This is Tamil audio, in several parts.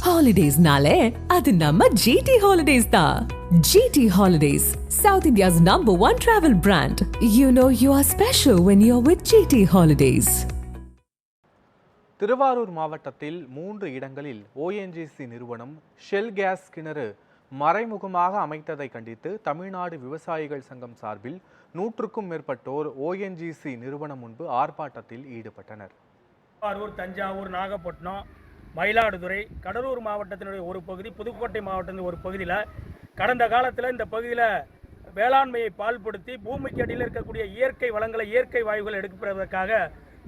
Holidays-nale, adu namma GT Holidays da. GT Holidays, South India's #1 travel brand. You know you are special when you're with GT Holidays. Thiruvarur மாவட்டத்தில் 3 இடங்களில் ONGC நிறுவனம் ஷெல் கேஸ் கிணறு மறைமுகமாக அமைத்ததை கண்டித்து தமிழ்நாடு விவசாயிகள் சங்கம் சார்பில் 100க்கும் மேற்பட்டோர் ONGC நிறுவனம் முன்பு ஆர்ப்பாட்டத்தில் ஈடுபட்டனர். திருவாரூர், தஞ்சாவூர், நாகப்பட்டினம், மயிலாடுதுறை, கடலூர் மாவட்டத்தினுடைய ஒரு பகுதி, புதுக்கோட்டை மாவட்டத்தின் ஒரு பகுதியில் கடந்த காலத்தில் இந்த பகுதியில் வேளாண்மையை பால்படுத்தி பூமிக்கு அடியில் இருக்கக்கூடிய இயற்கை வளங்களை, இயற்கை வாயுகளை எடுப்பதற்காக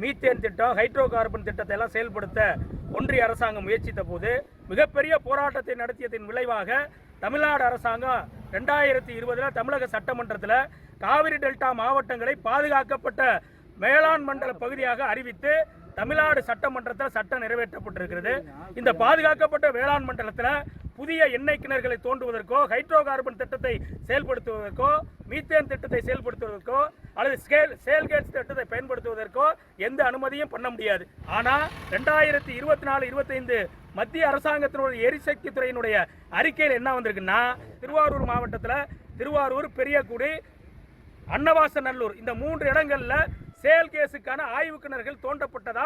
மீத்தேன் திட்டம், ஹைட்ரோ கார்பன் திட்டத்தை எல்லாம் செயல்படுத்த ஒன்றிய அரசாங்கம் முயற்சித்த போது மிகப்பெரிய போராட்டத்தை நடத்தியதன் விளைவாக தமிழ்நாடு அரசாங்கம் 2020 தமிழக சட்டமன்றத்தில் காவிரி டெல்டா மாவட்டங்களை பாதுகாக்கப்பட்ட வேளாண் மண்டல பகுதியாக அறிவித்து தமிழ்நாடு சட்டமன்றத்தில் சட்டம் நிறைவேற்றப்பட்டிருக்கிறது. இந்த பாதுகாக்கப்பட்ட வேளாண் மண்டலத்தில் புதிய எண்ணெய் கிணறுகளை தோண்டுவதற்கோ, ஹைட்ரோ கார்பன் திட்டத்தை செயல்படுத்துவதற்கோ, மீத்தேன் திட்டத்தை செயல்படுத்துவதற்கோ அல்லது சேல்கேட்ஸ் திட்டத்தை பயன்படுத்துவதற்கோ எந்த அனுமதியும் பண்ண முடியாது. ஆனால் 2024-25 மத்திய அரசாங்கத்தினுடைய எரிசக்தி துறையினுடைய அறிக்கையில் என்ன வந்திருக்குன்னா, திருவாரூர் மாவட்டத்தில் திருவாரூர், பெரியகுடி, அன்னவாசநல்லூர் இந்த 3 இடங்களில் சேல் கேஸுக்கான ஆய்வு கிணறுகள் தோண்டப்பட்டதா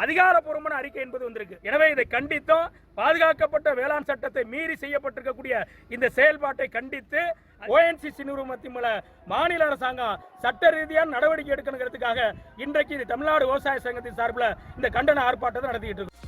அதிகாரப்பூர்வமான அறிக்கை என்பது வந்திருக்கு. எனவே இதை கண்டித்தும் பாதுகாக்கப்பட்ட வேளாண் சட்டத்தை மீறி செய்யப்பட்டிருக்கக்கூடிய இந்த செயல்பாட்டை கண்டித்து ONGC நிறுவனத்தின் மேல மாநில அரசாங்கம் சட்ட ரீதியான நடவடிக்கை எடுக்கணுங்கிறதுக்காக இன்றைக்கு தமிழ்நாடு விவசாய சங்கத்தின் சார்பில் இந்த கண்டன ஆர்ப்பாட்டத்தை நடத்திட்டு இருக்கு.